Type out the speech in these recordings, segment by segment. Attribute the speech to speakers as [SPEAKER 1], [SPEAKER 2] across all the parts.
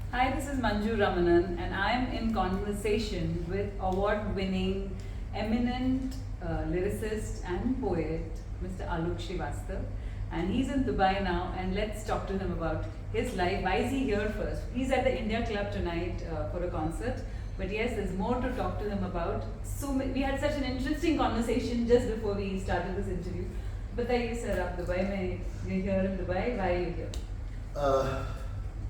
[SPEAKER 1] Hi, this is Manju Ramanan, and I am in conversation with award-winning, eminent lyricist and poet, Mr. Alok Srivastava. And he's in Dubai now, and let's talk to him about his life. Why is he here first? He's at the India Club tonight for a concert. But yes, there's more to talk to him about. We had such an interesting conversation just before we started this interview. बताइए sir, आप Dubai में, you're here in Dubai. Why are you here?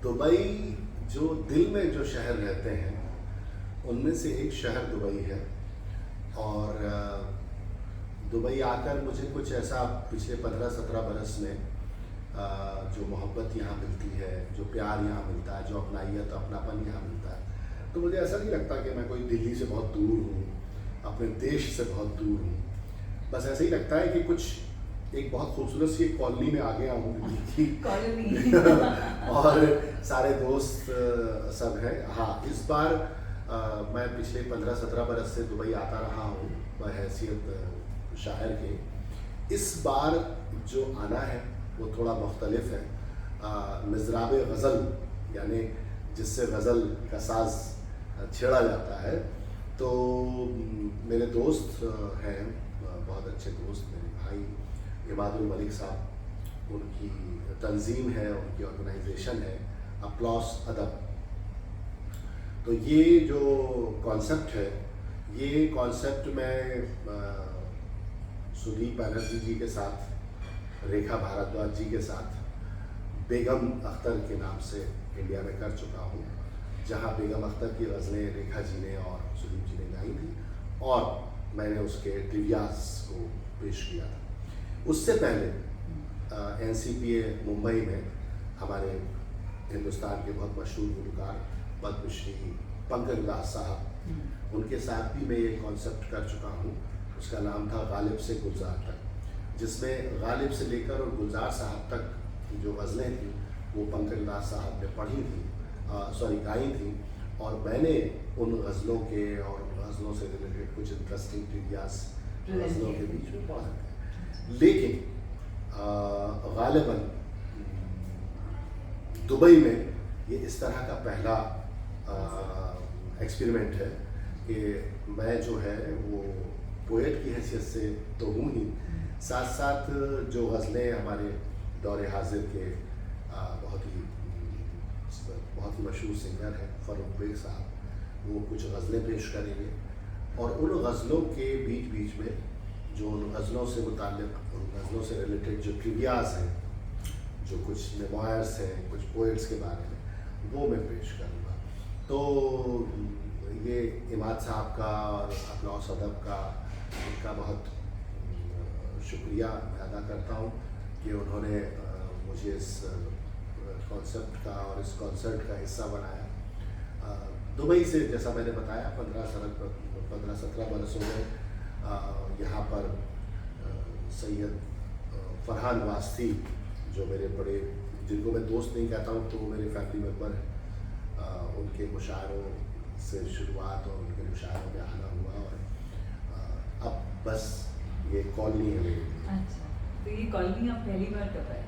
[SPEAKER 2] Dubai जो दिल में जो शहर रहते हैं उनमें से एक शहर दुबई है। और दुबई आकर मुझे कुछ ऐसा पिछले 15-17 बरस में जो मोहब्बत यहाँ मिलती है, जो प्यार यहाँ मिलता है, जो अपनाइयत अपनापन यहाँ मिलता है, तो मुझे ऐसा नहीं लगता कि मैं कोई दिल्ली से बहुत दूर हूँ, अपने देश से बहुत दूर हूँ। बस ऐसे ही लगता है कि कुछ एक बहुत खूबसूरत सी एक कॉलोनी में आ गया हूँ
[SPEAKER 1] कॉलोनी
[SPEAKER 2] और सारे दोस्त सब हैं। हाँ, इस बार मैं पिछले 15-17 बरस से दुबई आता रहा हूँ बहैसियत शायर के। इस बार जो आना है वो थोड़ा मुख्तलिफ है। मिज़राब गज़ल, यानी जिससे गज़ल का साज छेड़ा जाता है। तो मेरे दोस्त हैं, बहुत अच्छे दोस्त, मेरे भाई इमादुल मलिक साहब, उनकी तंजीम है, उनकी ऑर्गेनाइजेशन है अपलॉस अदब। तो ये जो कॉन्सेप्ट है, ये कॉन्सेप्ट मैं सुदीप बनर्जी जी के साथ, रेखा भारद्वाज जी के साथ बेगम अख्तर के नाम से इंडिया में कर चुका हूँ, जहाँ बेगम अख्तर की गज़लें रेखा जी ने और सुदीप जी ने गाई थी और मैंने उसके ट्रिवियाज को पेश किया था। उससे पहले NCPA मुंबई में हमारे हिंदुस्तान के बहुत मशहूर गुलकार पद्मश्री पंकज दास साहब, उनके साथ भी मैं ये कॉन्सेप्ट कर चुका हूँ। उसका नाम था गालिब से गुलजार तक, जिसमें गालिब से लेकर और गुलजार साहब तक जो गज़लें थी वो पंकज दास साहब ने पढ़ी थी, गाई थी, और मैंने उन गज़लों के और गज़लों से रिलेटेड कुछ इंटरेस्टिंग ट्रिवियाज गज़लों के बीच में पढ़ा। लेकिन गालिबन दुबई में ये इस तरह का पहला एक्सपेरिमेंट है कि मैं जो है वो पोएट की हैसियत से तो हूँ ही, साथ साथ जो गज़लें हमारे दौरे हाजिर के बहुत ही मशहूर सिंगर हैं फ़रूक बेग साहब, वो कुछ गज़लें पेश करेंगे। और उन गज़लों के बीच बीच में जो उन गज़लों से मुताल्लिक़, उन गज़लों से रिलेटेड जो ट्रिवियाज हैं, जो कुछ मेमोयर्स हैं, कुछ पोएट्स के बारे में, वो मैं पेश करूँगा। तो ये इमाद साहब का और अपलॉस अदब का उनका बहुत शुक्रिया अदा करता हूँ कि उन्होंने मुझे इस कॉन्सेप्ट का और इस कॉन्सर्ट का हिस्सा बनाया। दुबई से, जैसा मैंने बताया, 15-17 बरस हो गए। यहाँ पर सैयद फरहान वास्ती, जो मेरे बड़े, जिनको मैं दोस्त नहीं कहता हूँ तो मेरे फैमिली मेम्बर हैं, उनके मुशायरों से शुरुआत और उनके मुशायरों में आना हुआ, और अब बस ये कॉलोनी है मेरी।
[SPEAKER 1] अच्छा, तो ये कॉलोनी आप पहली बार कब आए?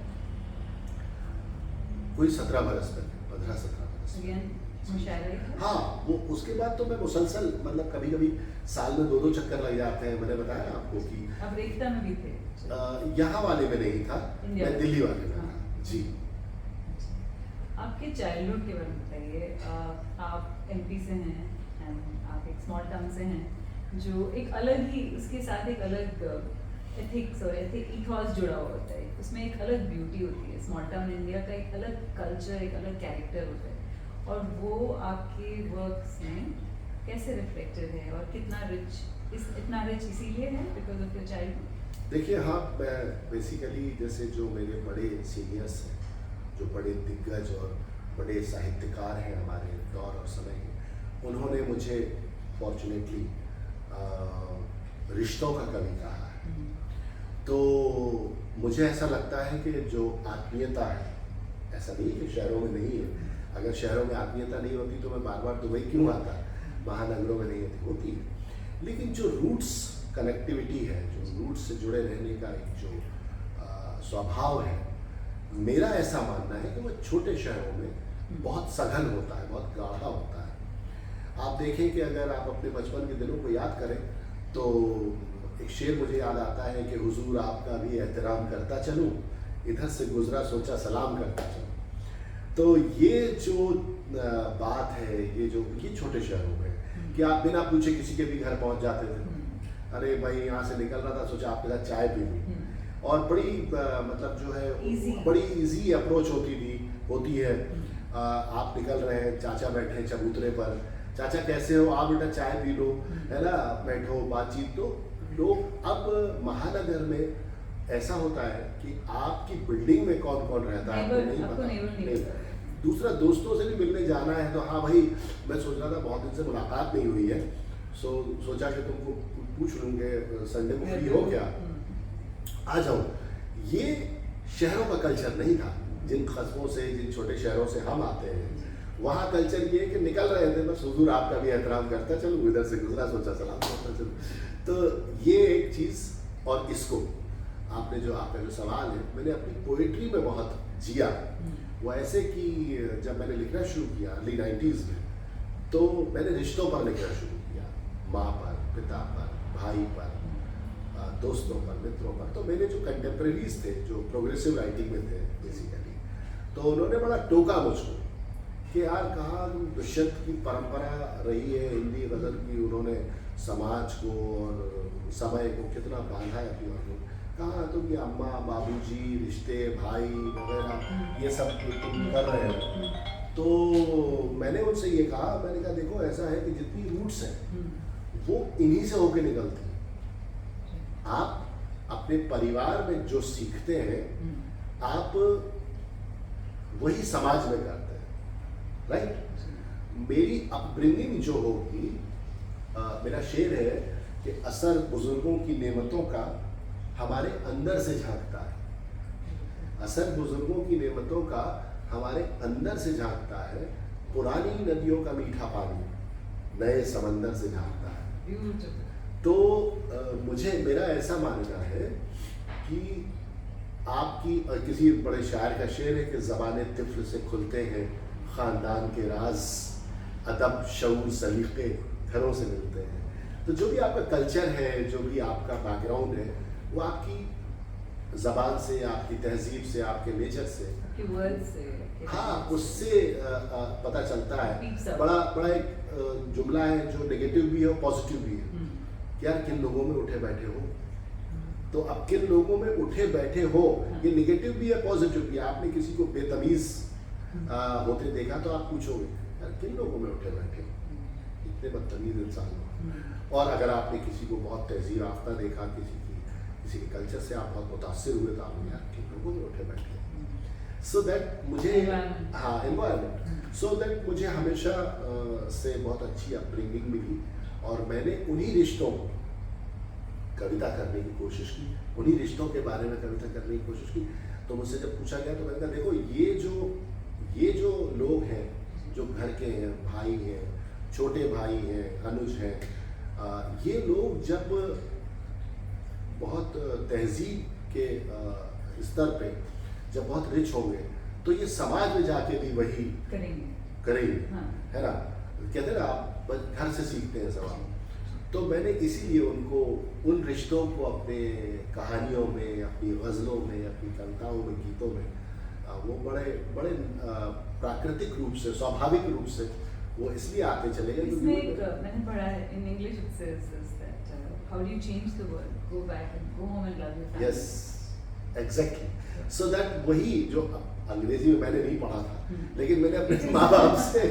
[SPEAKER 2] कोई 17 बरस पहले, 15-17 बरस। हाँ, वो उसके बाद तो मैं मुसलसल, मतलब कभी कभी साल में 2-2 चक्कर लग जाते हैं। मैंने बताया आपको कि
[SPEAKER 1] अब रेखता में भी थे,
[SPEAKER 2] यहाँ वाले में नहीं था, मैं दिल्ली वाले में था। जी।
[SPEAKER 1] आपके चाइल्डहुड के बारे में बताइए। आप MP से हैं एंड आप एक स्मॉल टाउन से हैं, जो एक अलग ही, उसके साथ एक अलग एथिक्स और ईथॉस जुड़ा हुआ होता है। उसमें एक अलग ब्यूटी होती है। स्मॉल टाउन इंडिया का एक अलग कल्चर, एक अलग कैरेक्टर होता है, और वो आपके वर्क्स में कैसे रिफ्लेक्टेड है और कितना रिच, इतना रिच इसीलिए है बिकॉज ऑफ योर चाइल्डहुड?
[SPEAKER 2] देखिए, हाँ, मैं बेसिकली, जैसे जो मेरे बड़े सीनियर्स हैं, जो बड़े दिग्गज और बड़े साहित्यकार हैं हमारे दौर और समय के, उन्होंने मुझे फॉर्चुनेटली रिश्तों का कवि कहा है। तो मुझे ऐसा लगता है कि जो आत्मीयता है, ऐसा नहीं है कि शहरों में नहीं है। अगर शहरों में आत्मीयता नहीं होती तो मैं बार बार दुबई क्यों आता, महानगरों में नहीं होती है। लेकिन जो रूट्स कनेक्टिविटी है, जो रूट्स से जुड़े रहने का एक जो स्वभाव है, मेरा ऐसा मानना है कि वो छोटे शहरों में बहुत सघन होता है, बहुत गाढ़ा होता है। आप देखें कि अगर आप अपने बचपन के दिनों को याद करें तो एक शेर मुझे याद आता है कि हुजूर आपका भी एहतराम करता चलूं, इधर से गुजरा सोचा सलाम करता चलूं। तो ये जो बात है, ये छोटे शहरों में कि आप बिना पूछे किसी के भी घर पहुंच जाते थे। अरे भाई यहाँ से निकल रहा था, सोचा आपके साथ चाय पी ली, और बड़ी मतलब जो है बड़ी इजी अप्रोच होती है। आप निकल रहे हैं, चाचा बैठे हैं चबूतरे पर, चाचा कैसे हो, आप बेटा चाय पी लो, है ना, बैठो बातचीत। तो लोग अब महानगर में ऐसा होता है कि आपकी बिल्डिंग में कौन कौन रहता है आपको नहीं पता। नहीं। दूसरा, दोस्तों से भी मिलने जाना है तो हाँ भाई, मैं सोच रहा था बहुत दिन से मुलाकात नहीं हुई है, सोचा कि तुमको पूछ लूँगे संडे को फ्री हो क्या, आ जाओ। ये शहरों का कल्चर नहीं था। जिन कस्बों से, जिन छोटे शहरों से हम आते हैं, वहाँ कल्चर ये है कि निकल रहे थे, बस हुजूर आपका भी एहतराम करता चलूँ, इधर से गुजरा सोचा सलाम करता चलूँ। तो ये एक चीज़। और इसको आपने जो आपका जो सवाल है, मैंने अपनी पोइट्री में बहुत जिया। वो ऐसे कि जब मैंने लिखना शुरू किया अर्ली 90s में, तो मैंने रिश्तों पर लिखना शुरू किया, माँ पर, पिता पर, भाई पर, दोस्तों पर, मित्रों पर। तो मेरे जो कंटेम्प्रेरीज थे, जो प्रोग्रेसिव राइटिंग में थे बेसिकली, तो उन्होंने बड़ा टोका मुझको कि यार कहाँ दुष्यंत की परंपरा रही है हिंदी गज़ल की, उन्होंने समाज को और समय को कितना बांधा है अपनी ओर। कहाँ तुम ये अम्मा बाबूजी, रिश्ते, भाई वगैरह ये सब तुम कर रहे हो। तो मैंने उनसे ये कहा, मैंने कहा देखो ऐसा है कि जितनी रूट्स हैं वो इन्हीं से होके निकलती हैं। आप अपने परिवार में जो सीखते हैं, आप वही समाज में करते हैं, राइट। मेरी अपब्रिंगिंग जो होगी, मेरा शेर है कि असर बुजुर्गों की नेमतों का हमारे अंदर से झांकता है। असर बुजुर्गों की नेमतों का हमारे अंदर से झांकता है। पुरानी नदियों का मीठा पानी नए समंदर से झांकता है। तो मुझे, मेरा ऐसा मानना है कि आपकी, किसी बड़े शायर का शेर है कि ज़बाने तिफ्ल से खुलते हैं ख़ानदान के राज, अदब शऊर सलीक़े घरों से मिलते हैं। तो जो भी आपका कल्चर है, जो भी आपका बैकग्राउंड है, वो आपकी ज़बान से, आपकी तहजीब से, आपके नेचर से,
[SPEAKER 1] वर्ड से,
[SPEAKER 2] हाँ, उससे पता चलता है। बड़ा एक जुमला है जो नेगेटिव भी है और पॉजिटिव भी है। यार किन लोगों में उठे बैठे हो, तो अब किन लोगों में उठे बैठे हो, ये नेगेटिव भी है पॉजिटिव भी है। आपने किसी को बेतमीज़ होते देखा तो आप पूछोगे यार किन लोगों में उठे बैठे हो, इतने बदतमीज़ इंसान हो। और अगर आपने किसी को बहुत तहजीब याफ्ता देखा, किसी के कल्चर से आप बहुत मुतासिर हुए, तो आप यार किन लोगों में उठे बैठे। सो दैट मुझे, हाँ, एनवायरनमेंट, सो दैट मुझे हमेशा से बहुत अच्छी अपब्रिंगिंग मिली, और मैंने उन्हीं रिश्तों को कविता करने की कोशिश की, उन्हीं रिश्तों के बारे में कविता करने की कोशिश की। तो मुझसे जब पूछा गया तो मैंने कहा देखो, ये जो लोग हैं, जो घर के हैं, भाई हैं, छोटे भाई हैं, अनुज हैं, ये लोग जब बहुत तहजीब के स्तर पे जब बहुत रिच होंगे, तो ये समाज में जाके भी वही करेंगे,
[SPEAKER 1] हाँ।
[SPEAKER 2] है ना। कहते हैं ना, आप घर से सीखते हैं सब। तो मैंने इसीलिए उनको, उन रिश्तों को अपने कहानियों में, अपनी गज़लों में, अपनी कविताओं में, गीतों में, वो बड़े प्राकृतिक रूप से, स्वाभाविक रूप से वो इसलिए आते चले गए।
[SPEAKER 1] इसमें एक मैंने पढ़ा है in English, it says that how do you change the world, go back and go home and love your family.
[SPEAKER 2] Yes, exactly. So that वही जो अंग्रेजी में मैंने नहीं पढ़ा था, लेकिन मैंने अपने माँ बाप से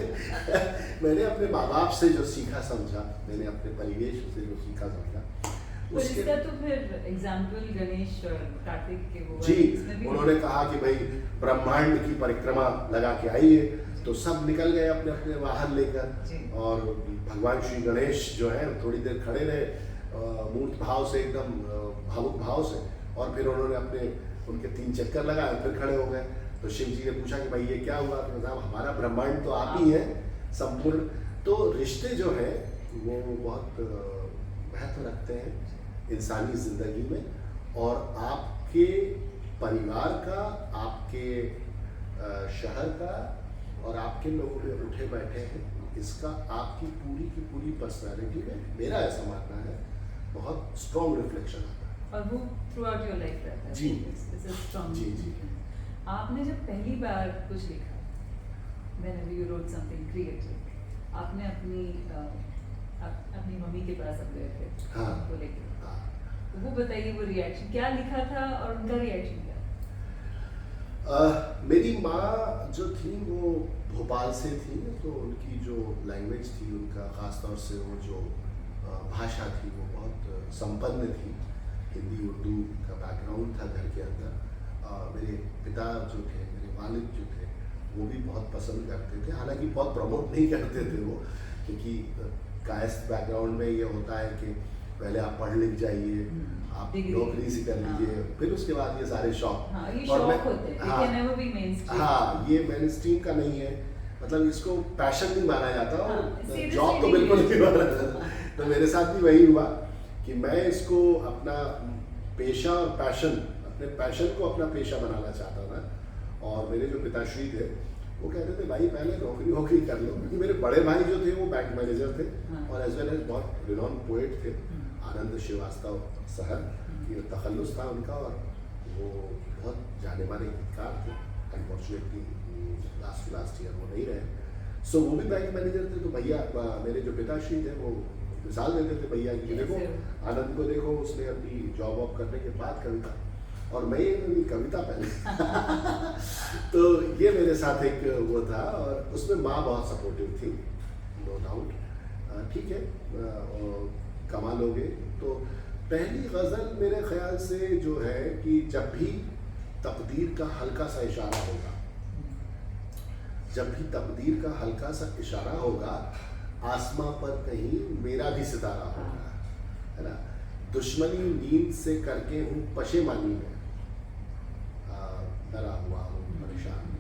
[SPEAKER 2] मैंने अपने माँ बाप से जो सीखा समझा, मैंने अपने परिवेश से जो सीखा समझा,
[SPEAKER 1] उसके इसका तो फिर एग्जाम्पल गणेश और कार्तिक के वो
[SPEAKER 2] जी, उन्होंने कहा कि भाई ब्रह्मांड की परिक्रमा लगा के आइए, तो सब निकल गए अपने अपने वाहन लेकर, और भगवान श्री गणेश जो है थोड़ी देर खड़े रहे मूर्त भाव से, एकदम भावुक भाव से, और फिर उन्होंने उनके 3 चक्कर लगाए, फिर खड़े हो गए। तो शिव जी ने पूछा कि भाई ये क्या हुआ, तो साहब हमारा ब्रह्मांड तो आप ही है संपूर्ण। तो रिश्ते जो है वो बहुत महत्व रखते हैं इंसानी ज़िंदगी में, और आपके परिवार का, आपके शहर का, और आप किन लोगों में उठे बैठे हैं, इसका आपकी पूरी की पूरी पर्सनालिटी में, मेरा ऐसा मानना है, बहुत स्ट्रॉन्ग रिफ्लेक्शन आता है।
[SPEAKER 1] और वो थ्रू आउट योर लाइफ रहता है।
[SPEAKER 2] जी।
[SPEAKER 1] It's a strong
[SPEAKER 2] जी, जी।
[SPEAKER 1] आपने जब पहली बार कुछ लिखा, whenever you wrote something creative, आपने अपनी मम्मी के पास अब गए थे
[SPEAKER 2] हाँ।
[SPEAKER 1] उनको लेके,
[SPEAKER 2] हाँ।
[SPEAKER 1] तो वो बताइए वो रिएक्शन क्या लिखा था और उनका रिएक्शन क्या था?
[SPEAKER 2] मेरी माँ जो थी वो भोपाल से थी, तो उनकी जो लैंग्वेज थी, उनका ख़ास तौर से वो जो भाषा थी वो बहुत संपन्न थी। हिंदी उर्दू का बैकग्राउंड था घर के अंदर। मेरे पिता जो थे, मेरे वालिद जो थे, वो भी बहुत पसंद करते थे, हालांकि बहुत प्रमोट नहीं करते थे वो, क्योंकि कायस्थ बैकग्राउंड में ये होता है कि पहले आप पढ़ लिख जाइए, आप
[SPEAKER 1] डिग्री।
[SPEAKER 2] नौकरी से कर लीजिए,
[SPEAKER 1] हाँ।
[SPEAKER 2] फिर उसके बाद ये सारे शौक।
[SPEAKER 1] हाँ, ये
[SPEAKER 2] और
[SPEAKER 1] शौक
[SPEAKER 2] मैं-
[SPEAKER 1] होते हैं,
[SPEAKER 2] हाँ।
[SPEAKER 1] they can never be mainstream।
[SPEAKER 2] हाँ, ये मेन स्ट्रीम का नहीं है, मतलब इसको पैशन नहीं माना जाता,
[SPEAKER 1] हाँ,
[SPEAKER 2] और
[SPEAKER 1] seriously
[SPEAKER 2] जॉब तो
[SPEAKER 1] नहीं
[SPEAKER 2] बिल्कुल
[SPEAKER 1] है।
[SPEAKER 2] नहीं माना जाता। तो मेरे साथ भी वही हुआ कि मैं इसको अपना पेशा और पैशन, अपने पैशन को अपना पेशा बनाना चाहता था। और मेरे जो पिताश्री थे वो कहते थे भाई पहले नौकरी वोकरी कर लो, क्योंकि मेरे बड़े भाई जो थे वो बैंक मैनेजर थे,
[SPEAKER 1] हाँ।
[SPEAKER 2] और एज वेल एज बहुत रिनॉन पोएट थे,
[SPEAKER 1] हम्म।
[SPEAKER 2] आनंद श्रीवास्तव सहर, ये तखल्लुस था उनका, और वो बहुत जाने माने गीतकार थे। अनफॉर्चुनेटली लास्ट ईयर वो नहीं रहे। सो वो भी बैंक मैनेजर थे, तो भैया मेरे जो पिताश्री थे वो मिसाल देते थे भैया की, देखो आनंद को देखो, उसने अपनी जॉब वॉब करने के बाद कविता, और मैं ये मेरी कविता पहले तो ये मेरे साथ एक वो था, और उसमें माँ बहुत सपोर्टिव थी, नो डाउट। ठीक है, कमाल हो गए। तो पहली गज़ल मेरे ख्याल से जो है कि जब भी तकदीर का हल्का सा इशारा होगा, जब भी तकदीर का हल्का सा इशारा होगा, आसमां पर कहीं मेरा भी सितारा होगा, है ना। दुश्मनी नींद से करके हूँ पशेमानी में, डरा हुआ हूँ परेशान हूँ।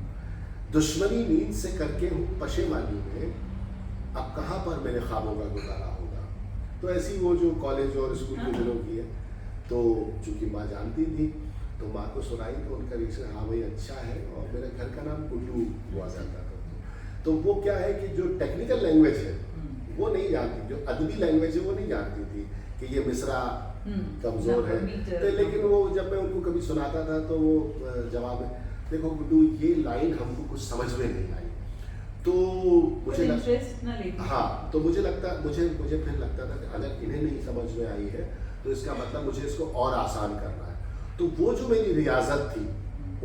[SPEAKER 2] दुश्मनी नींद से करके हूँ पशेमानी में, अब कहाँ पर मेरे ख्वाबों का गुजारा होगा। तो ऐसी वो जो कॉलेज और स्कूल के दिनों की है। तो चूंकि माँ जानती थी, तो माँ को सुनाई, तो उनका रिएक्शन हाँ भाई अच्छा है, और मेरे घर का नाम गुड्डू हुआ करता था। तो वो क्या है कि जो टेक्निकल लैंग्वेज है वो नहीं जानती, जो अदबी लैंग्वेज है वो नहीं जानती थी कि ये मिसरा कमज़ोर है। तो लेकिन वो जब मैं उनको कभी सुनाता था तो वो जवाब में, देखो गुड्डू ये लाइन हमको कुछ समझ में नहीं आई, तो मुझे
[SPEAKER 1] इंटरेस्ट ना लेती।
[SPEAKER 2] हाँ, तो मुझे फिर लगता था कि अगर इन्हें नहीं समझ में आई है तो इसका मतलब मुझे इसको और आसान करना है। तो वो जो मेरी रियाजत थी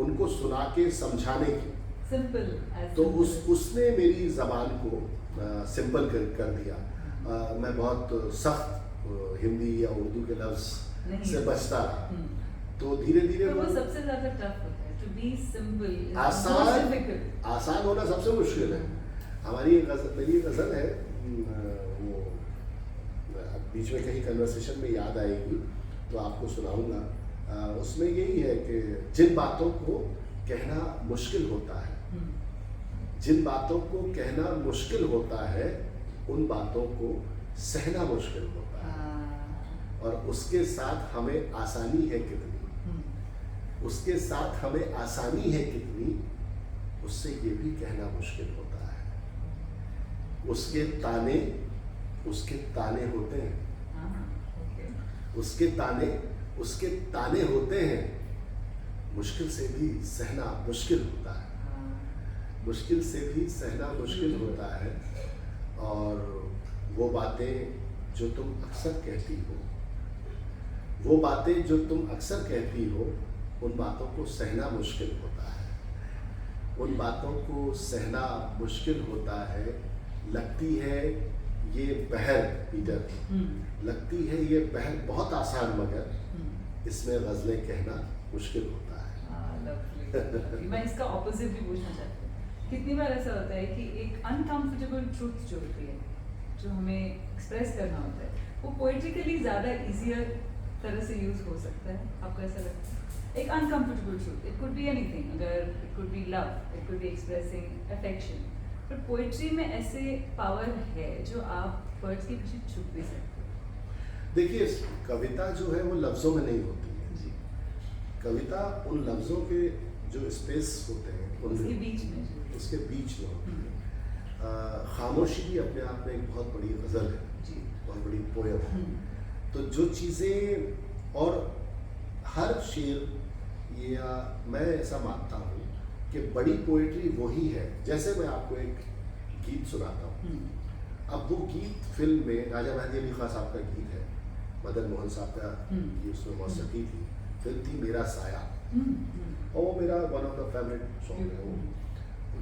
[SPEAKER 2] उनको सुना के समझाने की,
[SPEAKER 1] सिंपल,
[SPEAKER 2] तो उसने मेरी ज़बान को सिंपल कर दिया। मैं बहुत सख्त हिंदी या उर्दू के लफ्ज़ से बचता रहा। तो धीरे धीरे
[SPEAKER 1] वो सबसे ज़्यादा टफ होता है, टू बी सिंपल।
[SPEAKER 2] आसान होना सबसे मुश्किल है। हमारी मेरी एक गज़ल है, वो बीच में कहीं कन्वर्सेशन में याद आएगी तो आपको सुनाऊंगा। उसमें यही है कि जिन बातों को कहना मुश्किल होता है, जिन बातों को कहना मुश्किल होता है, उन बातों को सहना मुश्किल होता है। और उसके साथ हमें आसानी है कितनी, उसके साथ हमें आसानी है कितनी, उससे ये भी कहना मुश्किल होता है। उसके ताने होते हैं, उसके ताने होते हैं, मुश्किल से भी सहना मुश्किल होता है, मुश्किल से भी सहना मुश्किल होता है। और वो बातें जो तुम अक्सर कहती हो, वो बातें जो तुम अक्सर कहती हो, उन बातों को सहना मुश्किल होता है, उन बातों को सहना मुश्किल होता है। लगती है ये बहर पीटर, लगती है ये बहर बहुत आसान, मगर इसमें गज़लें कहना मुश्किल होता है।
[SPEAKER 1] मैं इसका ऑपोजिट भी पूछना चाहती हूँ, कितनी बार ऐसा होता है कि एक अनकंफर्टेबल ट्रूथ जो होती है, जो हमें एक्सप्रेस करना होता है, वो पोइट्रिकली ज़्यादा ईजियर तरह से यूज़ हो सकता है, आपको ऐसा लगता है? एक uncomfortable truth, it could be anything, अगर it could be love, it could be expressing affection, पर पोइट्री में ऐसे पावर है जो आप वर्ड्स के पीछे छुप भी सकते हो।
[SPEAKER 2] देखिए, कविता जो है वो लफ्ज़ों में नहीं होती है जी। कविता उन लफ्ज़ों के जो स्पेस होते हैं
[SPEAKER 1] उसके बीच में
[SPEAKER 2] उसके बीच में होती है। खामोशी भी अपने आप में एक बहुत बड़ी गज़ल है,
[SPEAKER 1] जी।
[SPEAKER 2] बहुत बड़ी पोयम है। तो जो चीज़ें और हर शेर या मैं ऐसा मानता हूँ कि बड़ी पोइट्री वही है। जैसे मैं आपको एक गीत सुनाता हूँ, अब वो गीत फिल्म में राजा मेहंदी अली खां साहब का गीत है, मदन मोहन साहब का ये उसमें मौसीकी थी, फिल्म थी मेरा साया, और वो मेरा one of the favourite song है।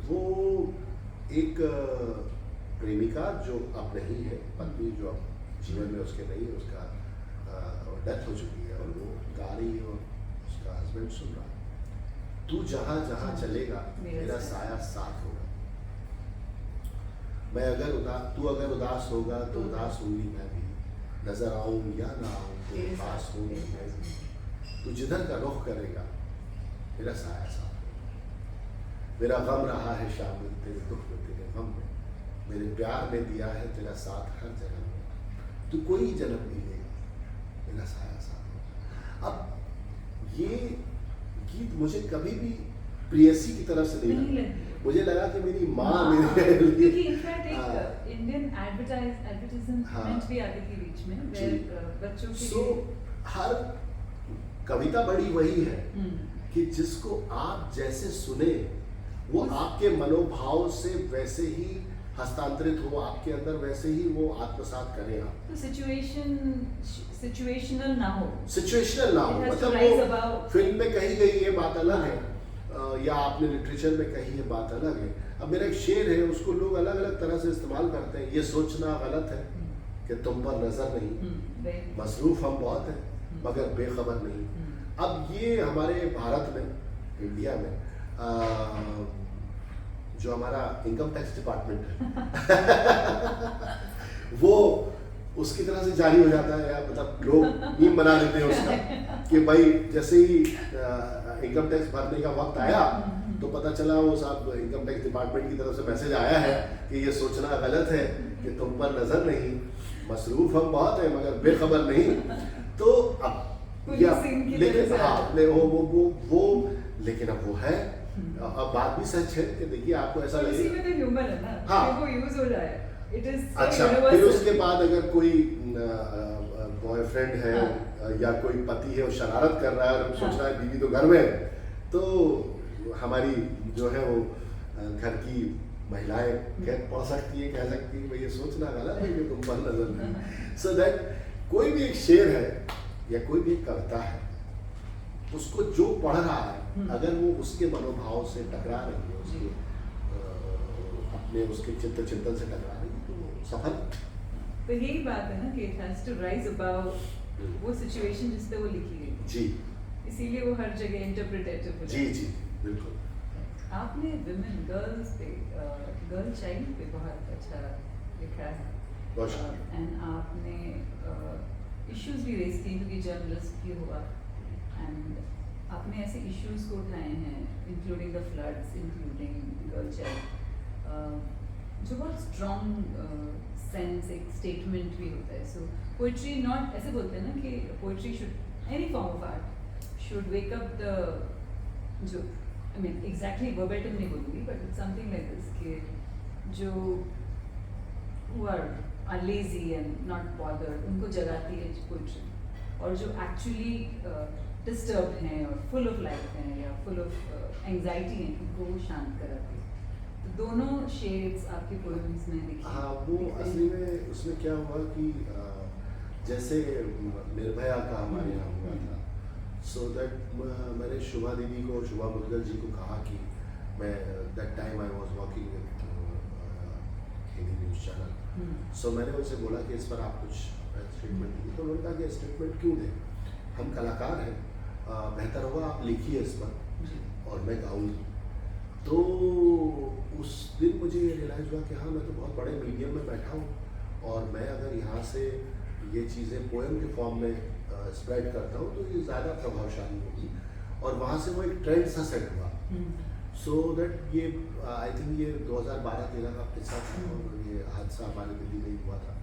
[SPEAKER 2] वो एक प्रेमिका जो अब नहीं है, पत्नी जो अब जीवन में उसके नहीं है, उसका डेथ हो चुकी है, और वो गा रही है और उसका हस्बैंड सुन रहा है, तू जहाँ जहाँ चलेगा मेरा साया साथ होगा, मैं अगर तू अगर उदास होगा तो उदास होंगी मैं भी, नजर आऊं या ना आऊं तेरे पास होंगी मैं भी, तू जिधर का रुख करेगा मेरा साया साथ होगा, मेरा गम रहा है शामिल तेरे दुख में तेरे गम में, मेरे प्यार ने दिया है तेरा साथ हर जन्म में, तू कोई जन्म भी लेगा मेरा साया साथ होगा। अब ये गीत मुझे कभी भी प्रेयसी की तरफ से नहीं लगा, मुझे लगा कि मेरी माँ मेरे
[SPEAKER 1] क्योंकि इनफैक्ट एक इंडियन एडवर्टाइजमेंट भी आती थी बीच में बच्चों के लिए।
[SPEAKER 2] हर कविता बड़ी वही है कि जिसको आप जैसे सुने वो आपके मनोभाव से वैसे ही हस्तांतरित हो, आपके अंदर वैसे ही वो आत्मसात करें आप।
[SPEAKER 1] तो सिचुएशनल ना हो,
[SPEAKER 2] मतलब वो फिल्म में कही गई ये बात अलग है, या आपने लिटरेचर में कही ये बात अलग है। अब मेरा एक शेर है, उसको लोग अलग अलग तरह से इस्तेमाल करते हैं। ये सोचना गलत है कि तुम पर नजर नहीं, मसरूफ हम बहुत हैं मगर बेखबर नहीं। अब ये हमारे भारत में, इंडिया में जो हमारा इनकम टैक्स डिपार्टमेंट है वो उसकी तरह से जारी हो जाता है, या मतलब लोग मीम बना देते हैं उसका कि भाई जैसे ही इनकम टैक्स भरने का वक्त आया तो पता चला वो साहब इनकम टैक्स डिपार्टमेंट की तरफ से मैसेज आया है कि ये सोचना गलत है कि तुम पर नजर नहीं, मसरूफ हम बहुत है मगर बेखबर नहीं। तो अब लेकिन वो लेकिन अब वो है, अब बात भी सच है कि देखिए आपको ऐसा लगेगा, हाँ
[SPEAKER 1] वो यूज हो जाए।
[SPEAKER 2] अच्छा, फिर उसके बाद अगर कोई बॉयफ्रेंड है या कोई पति है वो शरारत कर रहा है और सोच रहा है बीवी तो घर में है, तो हमारी जो है वो घर की महिलाएं पढ़ सकती है, कह सकती है भाई ये सोचना गलत है कि तुम पर नजर नहीं। सो दैट कोई भी एक शेर है या कोई भी एक कविता है, उसको जो पढ़ रहा है अगर वो उसके मनोभाव से टकरा रही है, उसके अपने उसके चिंतन से टकरा रही है, तो सफल।
[SPEAKER 1] तो यही बात है ना कि it has to rise above वो सिचुएशन जिस पे वो लिखी गई
[SPEAKER 2] जी,
[SPEAKER 1] इसीलिए वो हर जगह इंटरप्रिटेटिव हो
[SPEAKER 2] जी जी बिल्कुल।
[SPEAKER 1] आपने विमेन गर्ल्स पे गर्ल चाइल्ड पे बहुत अच्छा लिखा है, एंड आपने इश्यूज भी रेज किए क्योंकि जर्नलिस्ट भी हुआ, एंड आपने ऐसे इश्यूज को उठाए हैं including the floods, including girl child, जो बहुत स्ट्रॉन्ग सेंस एक स्टेटमेंट भी होता है। सो पोइट्री नॉट, ऐसे बोलते हैं ना कि poetry should, any form of art should wake up the, जो आई मीन एग्जैक्टली वर्बेटम नहीं बोलूँगी but it's something like this कि जो who are lazy and not bothered उनको जगाती है पोइट्री, और जो एक्चुअली डिस्टर्ब हैं और फुल ऑफ लाइफ हैं या फुल ऑफ एंग्जाइटी हैं उनको वो शांत कराती है। तो दोनों शेड्स आपकी पोएम्स में दिखे।
[SPEAKER 2] हाँ, वो असली में उसमें क्या हुआ कि जैसे निर्भया का हमारे यहाँ हुआ था, सो दैट मैंने शुभा दीदी को, शुभा मुदगल जी को कहा कि मैं that time I was working with Hindi news channel, so मैंने उनसे बोला कि इस पर आप कुछ स्टेटमेंट दीजिए। तो उन्होंने कहा कि स्टेटमेंट क्यों दें, हम कलाकार हैं, बेहतर होगा आप लिखिए इस पर और मैं गाऊंगी। तो उस दिन मुझे ये रियलाइज़ हुआ कि हाँ, मैं तो बहुत बड़े मीडियम में बैठा हूँ और मैं अगर यहाँ से ये चीज़ें पोएम के फॉर्म में स्प्रेड करता हूँ तो ये ज़्यादा प्रभावशाली होगी, और वहाँ से वो एक ट्रेंड सा सेट हुआ। सो दैट ये आई थिंक ये 2012-13 का किस्सा था और ये हादसा हमारे दिल्ली में ही हुआ था।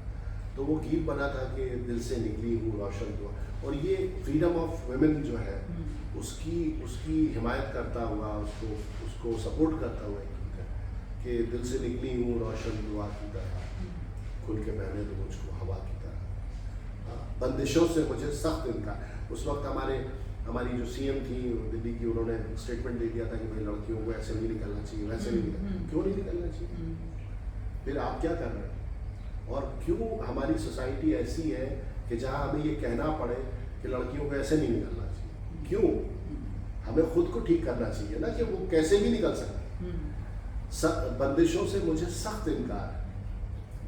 [SPEAKER 2] तो वो गीत बना था कि दिल से निकली हूँ रोशन हुआ, और ये फ्रीडम ऑफ वुमेन जो है उसकी हिमायत करता हुआ, उसको सपोर्ट करता हुआ एक गीत है। कि दिल से निकली हूँ रोशन दुआ की तरह, खुल के बहने दो मुझको हवा की तरह। बंदिशों से मुझे सख्त इनकार। उस वक्त हमारी जो सीएम थी दिल्ली की, उन्होंने स्टेटमेंट दे दिया था कि भाई लड़कियों को ऐसे नहीं निकलना चाहिए, वैसे नहीं निकलना। क्यों नहीं निकलना चाहिए? फिर आप क्या कर रहे हैं? और क्यों हमारी सोसाइटी ऐसी है कि जहाँ हमें ये कहना पड़े कि लड़कियों को ऐसे नहीं निकलना चाहिए? क्यों? हमें खुद को ठीक करना चाहिए ना कि वो कैसे भी निकल सकते। बंदिशों से मुझे सख्त इनकार है।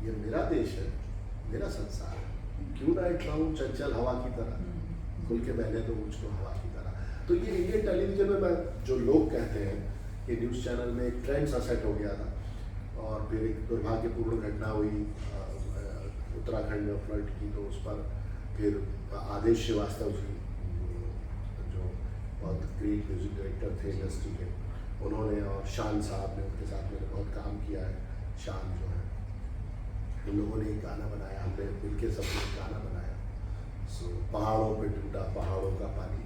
[SPEAKER 2] ये मेरा देश है, मेरा संसार है, क्यों ना इतना चंचल हवा की तरह, खुल के बहने दो मुझको हवा की तरह। तो ये इंडियन टेलीविजन में जो लोग कहते हैं कि न्यूज़ चैनल में एक ट्रेंड सा सेट हो गया था, और फिर एक दुर्भाग्यपूर्ण घटना हुई उत्तराखंड में फ्लड की, तो उस पर फिर आदेश श्रीवास्तव जी जो बहुत ग्रेट म्यूजिक डायरेक्टर थे इंडस्ट्री के, उन्होंने, और शान साहब ने, उनके साथ मैंने बहुत काम किया है। शान जो है, उन लोगों ने एक गाना बनाया, हमने मिलकर सबने एक गाना बनाया, पहाड़ों पे टूटा पहाड़ों का पानी।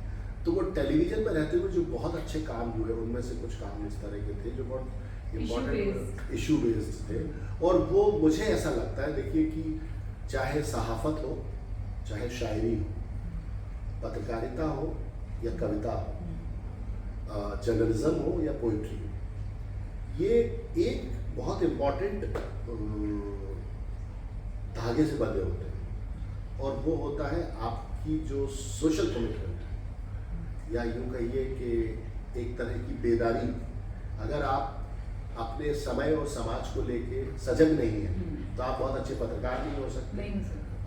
[SPEAKER 2] तो वो टेलीविजन में रहते हुए जो बहुत अच्छे काम हुए, उनमें से कुछ काम इस तरह के थे जो बहुत इम्पोर्टेंट इशू बेस्ड थे। और वो मुझे ऐसा लगता है, देखिए कि चाहे सहाफत हो, चाहे शायरी हो, पत्रकारिता हो या कविता हो, जर्नलिज्म हो या पोइट्री हो, ये एक बहुत इम्पोर्टेंट धागे से बंधे होते हैं, और वो होता है आपकी जो सोशल कमिटमेंट है, या यूँ कहिए कि एक तरह की बेदारी। अगर आप अपने समय और समाज को लेके सजग नहीं है तो आप बहुत अच्छे पत्रकार नहीं हो सकते।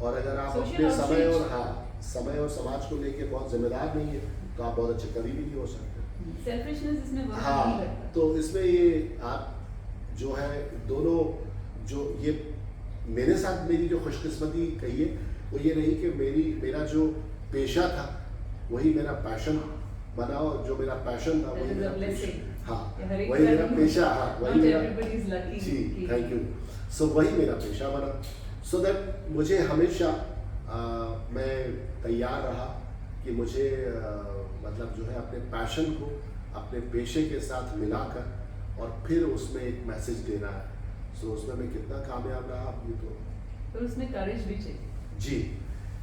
[SPEAKER 2] और अगर आप अपने समय और समाज को लेके बहुत जिम्मेदार नहीं है तो आप बहुत अच्छे कवि भी नहीं हो सकते।
[SPEAKER 1] सेल्फिशनेस इसमें वर्क
[SPEAKER 2] हाँ,
[SPEAKER 1] नहीं करता।
[SPEAKER 2] तो इसमें ये आप जो है दोनों, जो ये मेरे साथ मेरी जो खुशकिस्मती कहिए वो ये रही कि मेरा जो पेशा था वही मेरा पैशन बना, और जो मेरा पैशन था वही मेरा पेशा। हाँ, वही मेरा पेशा। हाँ, वही मेरा, जी थैंक यू। सो वही मेरा पेशा बना, सो दैट मुझे हमेशा मैं तैयार रहा कि मुझे मतलब जो है अपने पैशन को अपने पेशे के साथ मिलाकर और फिर उसमें एक मैसेज देना है। सो उसमें मैं कितना कामयाब रहा ये
[SPEAKER 1] तो उसमें करेज भी चाहिए
[SPEAKER 2] जी,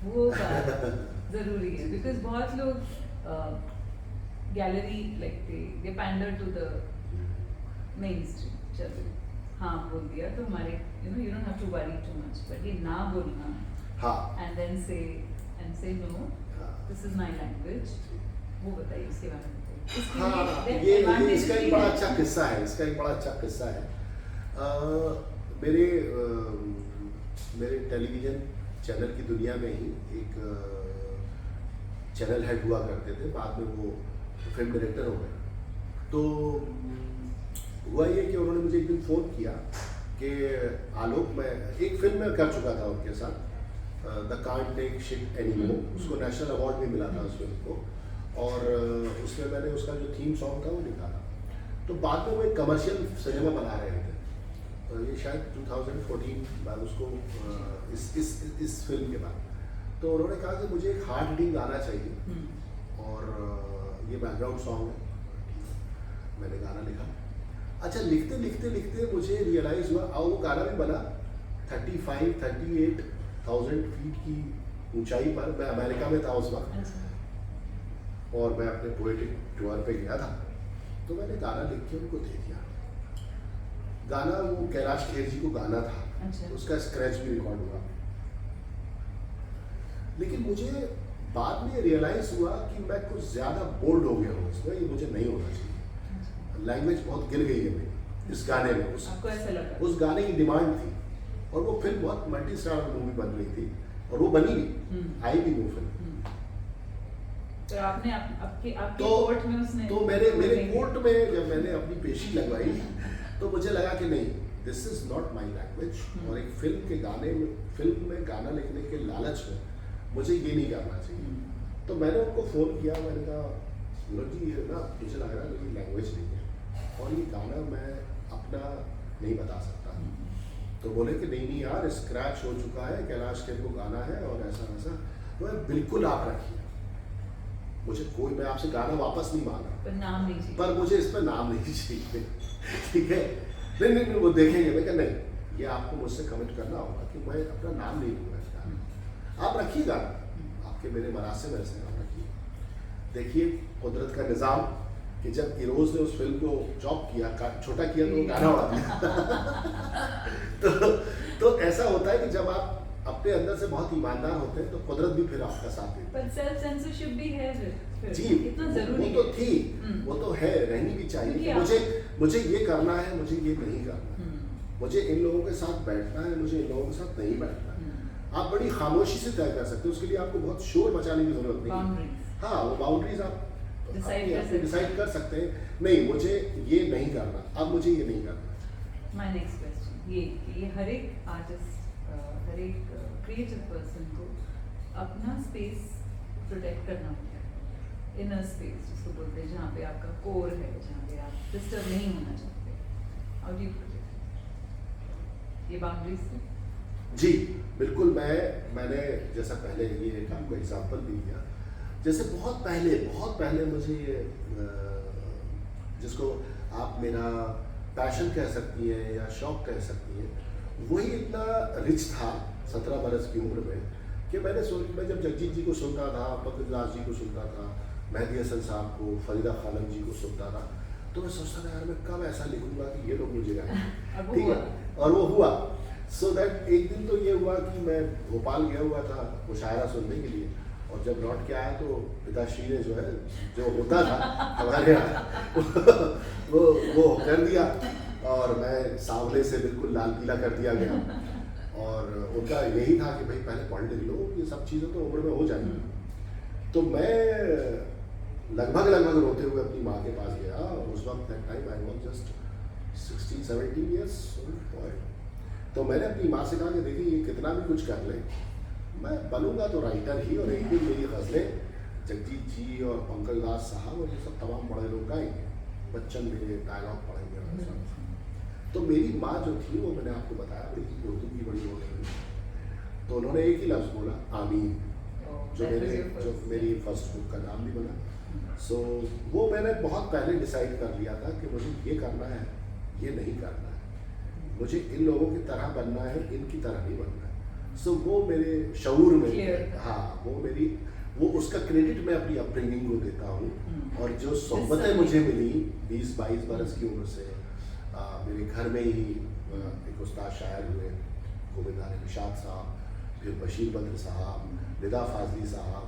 [SPEAKER 1] वो जरूरी है। बिकॉज बहुत लोग gallery like they pander to the mainstream, चलो हाँ बोल दिया तो हमारे you don't have to worry too much, but ये ना बोलना
[SPEAKER 2] हाँ,
[SPEAKER 1] and then say no this is my language, वो बताइए इसके बारे में।
[SPEAKER 2] हाँ, ये इसका एक बड़ा अच्छा किस्सा है, इसका एक बड़ा अच्छा किस्सा है। मेरे टेलीविज़न चैनल की दुनिया में ही एक चैनल हेड हुआ करते थे, बाद में वो फिल्म डायरेक्टर हो गए। तो हुआ ये कि उन्होंने मुझे एक दिन फ़ोन किया कि आलोक, मैं एक फिल्म में कर चुका था उनके साथ, they can't take shit anymore, उसको नेशनल अवार्ड भी मिला था उस फिल्म को, और उसमें मैंने उसका जो थीम सॉन्ग था वो लिखा था। तो बाद में वो एक कमर्शियल सिनेमा बना रहे थे, ये शायद 2014 बाद उसको इस फिल्म के बाद। तो उन्होंने कहा कि मुझे एक हार्ट हिटिंग गाना चाहिए और ये बैकग्राउंड सॉन्ग है। मैंने गाना लिखा। अच्छा, लिखते लिखते लिखते मुझे रियलाइज़ हुआ, और वो गाना भी बना 38,000 फीट की ऊंचाई पर। मैं अमेरिका में था उस वक्त और मैं अपने पोएटिक टूर पे गया था, तो मैंने गाना लिख के उनको दे दिया। गाना वो कैलाश खेर जी को गाना था, तो उसका स्क्रैच भी रिकॉर्ड हुआ। लेकिन मुझे बाद में रियलाइज हुआ कि मैं कुछ ज़्यादा बोल्ड हो गया हूँ इसमें, ये मुझे नहीं होना चाहिए। लैंग्वेज बहुत गिर गई है मेरी इस गाने में।
[SPEAKER 1] आपको ऐसा लगा? उस
[SPEAKER 2] गाने की डिमांड थी, और वो फिल्म बहुत मल्टी स्टार मूवी बन रही थी, और वो बनी भी, आई भी वो फिल्म।
[SPEAKER 1] तो आपने आपके कोर्ट में उसने
[SPEAKER 2] तो मेरे कोर्ट में जब मैंने अपनी पेशी लगवाई तो मुझे लगा कि नहीं, this is not my language. और एक फिल्म में गाना लिखने के लालच में मुझे ये नहीं करना चाहिए। तो मैंने उनको फ़ोन किया, मैंने कहा सूरज जी, ये ना मुझे लग रहा है मेरी लैंग्वेज नहीं है और ये गाना मैं अपना नहीं बता सकता। तो बोले कि नहीं यार, स्क्रैच हो चुका है, कैलाश खेर को गाना है और ऐसा वैसा। तो बिल्कुल आप रखिए, मुझे मैं आपसे गाना वापस नहीं मांगा,
[SPEAKER 1] पर नाम नहीं चाहिए,
[SPEAKER 2] पर मुझे इस पर नाम नहीं चाहिए। ठीक है, नहीं, वो देखेंगे। मैं कहा नहीं, ये आपको मुझसे कमिट करना होगा कि मैं अपना नाम नहीं लूँगा इस गाने में। आप रखिएगा, आपके मेरे मरासिम ऐसे आप रखिए। देखिए कुदरत का निज़ाम कि जब इरोज ने उस फिल्म को चॉप किया, छोटा किया, तो वो गाना उड़ा दिया। तो ऐसा होता है कि जब आप अपने अंदर से बहुत ईमानदार होते हैं तो कुदरत भी फिर आपका साथ देती है।
[SPEAKER 1] पर सेल्फ सेंसरशिप भी है फिर
[SPEAKER 2] जी,
[SPEAKER 1] इतना जरूरी
[SPEAKER 2] वो तो
[SPEAKER 1] है।
[SPEAKER 2] थी, वो तो है, रहनी भी चाहिए
[SPEAKER 1] क्योंकि
[SPEAKER 2] कि मुझे ये करना है, मुझे ये नहीं करना है, मुझे इन लोगों के साथ बैठना है, मुझे इन लोगों के साथ नहीं बैठना है। आप बड़ी खामोशी से तय कर सकते हो, उसके लिए आपको बहुत शोर मचाने की जरूरत नहीं है।
[SPEAKER 1] बाउंड्रीज,
[SPEAKER 2] हाँ, वो बाउंड्रीज आप
[SPEAKER 1] डिसाइड
[SPEAKER 2] कर सकते हैं। नहीं, मुझे ये नहीं करना, अब मुझे ये नहीं करना।
[SPEAKER 1] माय नेक्स्ट क्वेश्चन ये हर एक आर्टिस्ट, हर एक क्रिएटिव पर्सन को अपना स्पेस प्रोटेक्ट करना होता है, इनर स्पेस जिसको बोलते हैं, जहाँ पे आपका कोर है, जहाँ पे आप डिस्टर्ब नहीं होना चाहते। हाउ डू यू प्रोटेक्ट ये बाउंड्रीज से?
[SPEAKER 2] जी बिल्कुल। मैंने जैसा पहले ये एक आपको एग्जांपल भी दिया, जैसे बहुत पहले मुझे जिसको आप मेरा पैशन कह सकती हैं या शौक कह सकती हैं, वही इतना रिच था 17 बरस की उम्र में कि मैं जब जगजीत जी को सुनता था, पंकज दास जी को सुनता था, मेहदी हसन साहब को, फरीदा खानम जी को सुनता था, तो मैं सोचता था यार मैं कब ऐसा लिखूंगा कि ये लोग मुझे गाएंगे। ठीक है, और वो हुआ। सो दैट एक दिन तो ये हुआ कि मैं भोपाल गया हुआ था मुशायरा सुनने के लिए, और जब लौट के आया तो पिताश्री ने जो है, जो होता था हमारे यहाँ वो कर दिया, और मैं सांवले से बिल्कुल लाल पीला कर दिया गया। और उनका यही था कि भाई पहले पढ़ लिख लो, ये सब चीज़ें तो उम्र में हो जाएंगी। तो मैं लगभग रोते हुए अपनी माँ के पास गया। उस वक्त that time I was just 16-17 years old. तो मैंने अपनी माँ से कहा कि देखिए ये कितना भी कुछ कर ले, मैं बनूंगा तो राइटर ही, और एक दिन मेरी गज़लें जगजीत जी और पंकज दास साहब और ये सब तमाम बड़े लोग गाएंगे, बच्चन मेरे डायलॉग पढ़ेंगे। तो मेरी माँ जो थी, वो मैंने आपको बताया बड़ी उर्दू की बड़ी वो थी, तो उन्होंने एक ही लफ्ज़ बोला, आमीन, जो मेरी फर्स्ट बुक का नाम भी बना। सो वो मैंने बहुत पहले डिसाइड कर लिया था कि मुझे ये करना है, ये नहीं करना है, मुझे इन लोगों की तरह बनना है, इनकी तरह नहीं बनना है। सो वो मेरे शऊर में, हाँ, वो उसका क्रेडिट मैं अपनी अपब्रिंगिंग को देता हूँ। और जो सोहबतें मुझे मिली 20-22 बरस की उम्र से, मेरे घर में ही एक उस्ताद शायर हुए, गोविंद आले निशात साहब, फिर बशीर बद्र साहब, निदा फाजली साहब,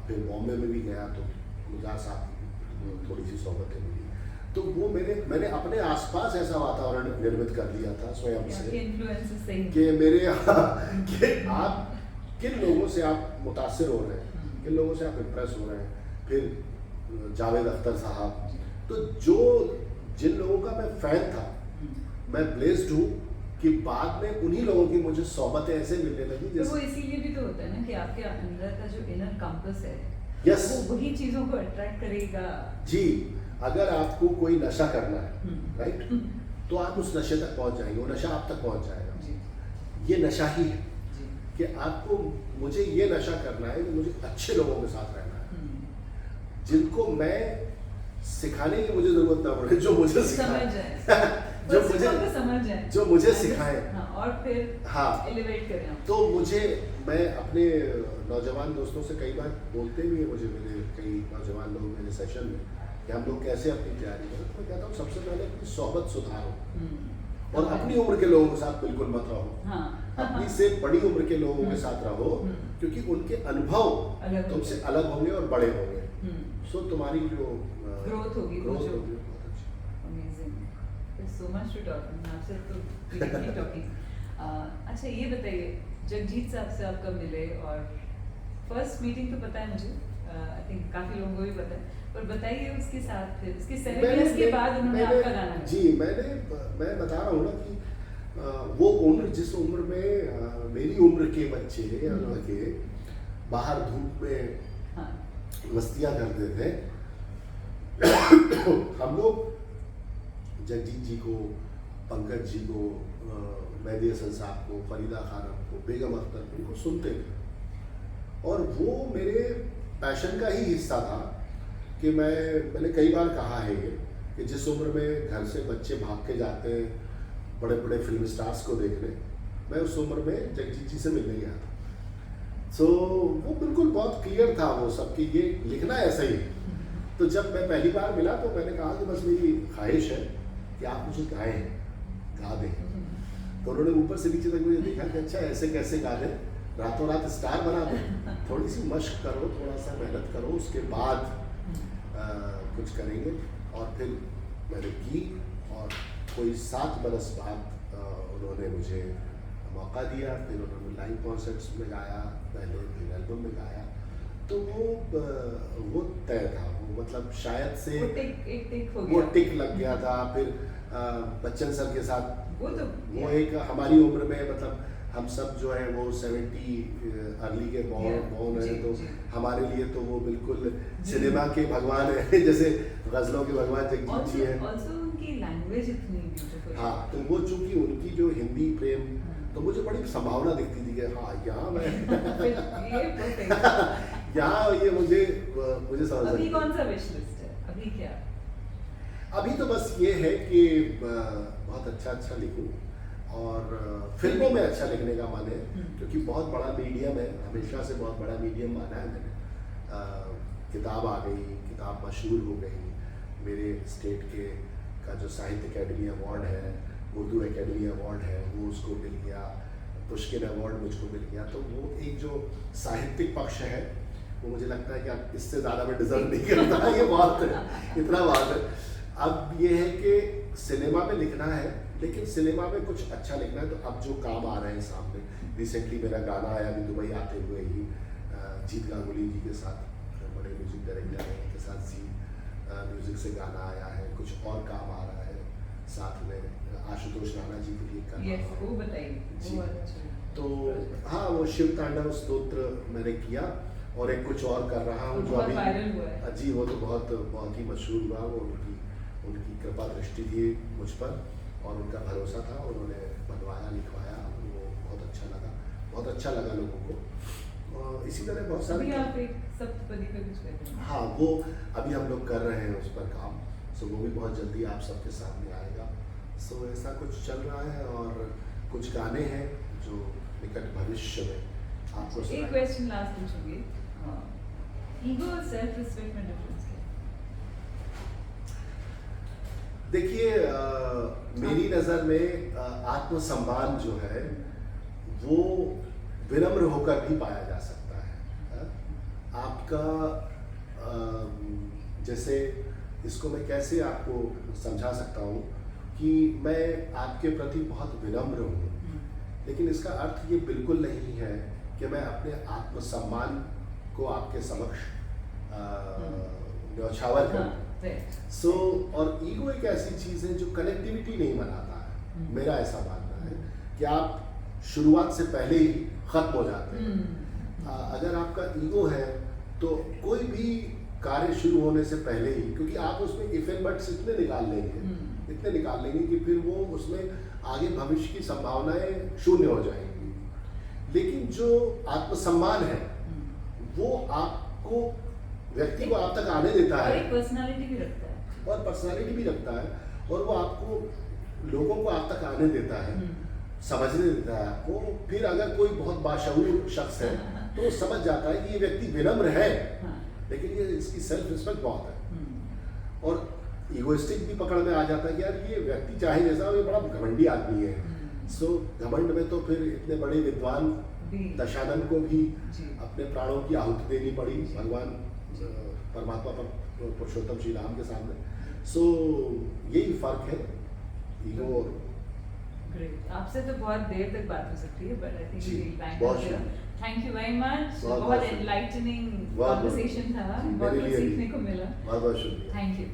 [SPEAKER 2] फिर बॉम्बे में भी गया तो गुलजार साहब की थोड़ी सी सोहबतें मिली। तो वो मैंने अपने आसपास ऐसा वातावरण निर्मित कर लिया था स्वयं से कि मेरे यहाँ कि आप किन लोगों से आप मुतासिर हो रहे हैं, किन लोगों से आप इम्प्रेस हो रहे हैं। फिर जावेद अख्तर साहब, तो जिन लोगों का मैं फ़ैन था, मैं ब्लेस्ड हूँ कि बाद में उन्हीं लोगों की मुझे सोहबतें ऐसे मिलने लगी।
[SPEAKER 1] तो वो इसीलिए भी तो होता है ना कि आपके अंदर का जो इनर कंपस है,
[SPEAKER 2] यस,
[SPEAKER 1] वो वही चीज़ों को अट्रैक्ट करेगा।
[SPEAKER 2] जी, अगर आपको कोई नशा करना है, राइट, तो आप उस नशे तक पहुंच जाएंगे, वो नशा आप तक पहुंच जाएगा। ये नशा ही है कि आपको, मुझे ये नशा करना है कि मुझे अच्छे लोगों के साथ रहना है, जिनको मैं सिखाने की मुझे जरूरत ना पड़े, जो मुझे सिखाए जो मुझे सिखाए,
[SPEAKER 1] और फिर
[SPEAKER 2] हाँ,
[SPEAKER 1] एलिवेट करें।
[SPEAKER 2] तो मैं अपने नौजवान दोस्तों से कई बार बोलते भी हैं, मुझे मेरे कई नौजवान लोग मेरे सेशन में कि हम लोग कैसे अपनी तैयारी करें, तो मैं कहता हूँ सबसे पहले अपनी सोहबत सुधारो, और अपनी उम्र के लोगों के साथ बिल्कुल मत रहो। अपनी से बड़ी उम्र के लोगों के साथ रहो, क्योंकि उनके अनुभव तुमसे अलग होंगे और बड़े होंगे। सो तुम्हारी जो
[SPEAKER 1] ग्रोथ होगी
[SPEAKER 2] बहुत अच्छी।
[SPEAKER 1] Amazing, so much to talk आपसे, तो टॉकिंग। अच्छा ये बताइए, जगजीत साहब से आप कब मिले? और फर्स्ट मीटिंग तो पता है मुझे, आई थिंक काफी लोगों को भी पता है, पर बताइए उसके साथ फिर उसके 7 इयर्स के बाद उन्होंने आपका गाना गाया।
[SPEAKER 2] जी, मैं बता रहा हूँ ना कि वो उम्र, जिस उम्र में मेरी उम्र के बच्चे या लड़के बाहर धूप में मस्तियाँ करते थे, हम लोग जगजीत जी को, पंकज जी को, मेहदी हसन साहब को, फरीदा खानम को, बेगम अख्तर को, इनको सुनते थे। और वो मेरे पैशन का ही हिस्सा था कि मैंने कई बार कहा है ये कि जिस उम्र में घर से बच्चे भाग के जाते हैं बड़े बड़े फिल्म स्टार्स को देखने, मैं उस उम्र में जगजीत जी से मिलने गया था। सो वो बिल्कुल बहुत क्लियर था वो सब कि ये लिखना ऐसा ही है। तो जब मैं पहली बार मिला तो मैंने कहा कि बस मेरी ख्वाहिश है कि आप मुझे गाएं, गा दें। तो उन्होंने ऊपर से नीचे तक मुझे देखा कि अच्छा ऐसे कैसे गा दें, रातों रात स्टार बना दें, थोड़ी सी मश्क करो, थोड़ा सा मेहनत करो, उसके बाद कुछ करेंगे। और फिर मैंने की और कोई 7 बरस बाद उन्होंने मुझे मौका दिया। फिर उन्होंने लाइव कॉन्सर्ट्स में गाया पहले, फिर एल्बम में गाया। तो वो तय था, वो मतलब शायद से वो टिक लग गया था। फिर बच्चन सर के साथ वो एक हमारी उम्र में, मतलब हम सब जो है वो 70 अर्ली के बॉर्न है, तो हमारे लिए तो वो बिल्कुल सिनेमा के भगवान है, जैसे गजलों के भगवान जगजीत जी हैं।
[SPEAKER 1] उनकी लैंग्वेज इतनी ब्यूटीफुल।
[SPEAKER 2] हाँ, तो वो चूंकि उनकी जो हिंदी प्रेम, तो मुझे बड़ी संभावना दिखती थी कि हाँ यहाँ मैं यहाँ ये मुझे समझ।
[SPEAKER 1] अभी कौन सा विश लिस्ट है, अभी क्या?
[SPEAKER 2] अभी तो बस ये है कि बहुत अच्छा लिखूं और फिल्मों में अच्छा लिखने का मन है, क्योंकि बहुत बड़ा मीडियम है, हमेशा से बहुत बड़ा मीडियम माना है मैंने। किताब आ गई, किताब मशहूर हो गई, मेरे स्टेट का जो साहित्य अकेडमी अवार्ड है, उर्दू एकेडमी अवार्ड है, वो उसको मिल गया, पुष्किन अवार्ड मुझको मिल गया। तो वो एक जो साहित्यिक पक्ष है वो मुझे लगता है कि अब इससे ज़्यादा मैं डिजर्व नहीं करता। ये बहुत इतना बात है। अब ये है कि सिनेमा में लिखना है, लेकिन सिनेमा में कुछ अच्छा लिखना है। तो अब जो काम आ रहे हैं सामने, रिसेंटली मेरा गाना आया अभी दुबई आते हुए ही, जीत गांगुली जी के साथ, बड़े म्यूजिक डायरेक्टर हैं, उनके साथ जी म्यूजिक से गाना आया है। कुछ और काम आ रहा है साथ में आशुतोष राणा जी के लिए
[SPEAKER 1] वो बताइए।
[SPEAKER 2] तो हाँ, वो शिव तांडव स्तोत्र मैंने किया और एक कुछ और कर रहा हूँ जो अभी
[SPEAKER 1] वायरल हुआ है।
[SPEAKER 2] जी, वो तो बहुत ही मशहूर हुआ। वो उनकी कृपा दृष्टि थी मुझ पर और उनका भरोसा था, उन्होंने बनवाया, लिखवाया, वो बहुत अच्छा लगा लोगों को। और इसी तरह बहुत सारे
[SPEAKER 1] आप एक सप्तपदी पे कुछ कर रहे हैं।
[SPEAKER 2] हाँ, वो अभी हम लोग कर रहे हैं उस पर काम। सो वो भी बहुत जल्दी आप सबके सामने आएगा। सो ऐसा कुछ चल रहा है और कुछ गाने हैं जो निकट भविष्य में आपको
[SPEAKER 1] एक क्वेश्चन लास्ट पूछूंगी, ईगो और सेल्फ रिस्पेक्ट में डिफरेंस क्या है?
[SPEAKER 2] देखिए, मेरी नज़र में आत्मसम्मान जो है वो विनम्र होकर भी पाया जा सकता है। आपका जैसे, इसको मैं कैसे आपको समझा सकता हूँ कि मैं आपके प्रति बहुत विनम्र हूँ, लेकिन इसका अर्थ ये बिल्कुल नहीं है कि मैं अपने आत्मसम्मान को आपके समक्ष न्यौछावर करूँ। सो और ईगो एक ऐसी चीज़ है जो कनेक्टिविटी नहीं बनाता है। मेरा ऐसा मानना है कि आप शुरुआत से पहले ही खत्म हो जाते हैं। अगर आपका ईगो है तो कोई भी कार्य शुरू होने से पहले ही, क्योंकि आप उसमें इफ एंड बट्स इतने निकाल लेंगे कि फिर वो उसमें आगे भविष्य की संभावनाएं शून्य हो जाएंगी। लेकिन जो आत्मसम्मान है वो आपको, व्यक्ति को आप तक आने देता है,
[SPEAKER 1] एक पर्सनालिटी भी रखता है,
[SPEAKER 2] और वो आपको, लोगों को आप तक आने देता है, समझने देता है आपको। फिर अगर कोई बहुत बाशऊर शख्स है तो वो समझ जाता है कि ये व्यक्ति विनम्र है, लेकिन ये इसकी सेल्फ रिस्पेक्ट बहुत है। और ईगोइस्टिक भी पकड़ में आ जाता है कि यार ये व्यक्ति चाहे जैसा हो, ये बड़ा घमंडी आदमी है। सो घमंड में तो फिर इतने बड़े विद्वान दशानन को भी अपने प्राणों की आहुति देनी पड़ी भगवान परमात्मा पर, पुरुषोत्तम श्री राम के सामने। सो यही फर्क है ईगो और।
[SPEAKER 1] ग्रेट, आपसे तो बहुत देर तक बात हो सकती है, but I think thank you very much. बहुत एनलाइटनिंग कन्वर्सेशन था, बहुत कुछ सीखने को मिला।
[SPEAKER 2] बहुत शुक्रिया।
[SPEAKER 1] Thank you.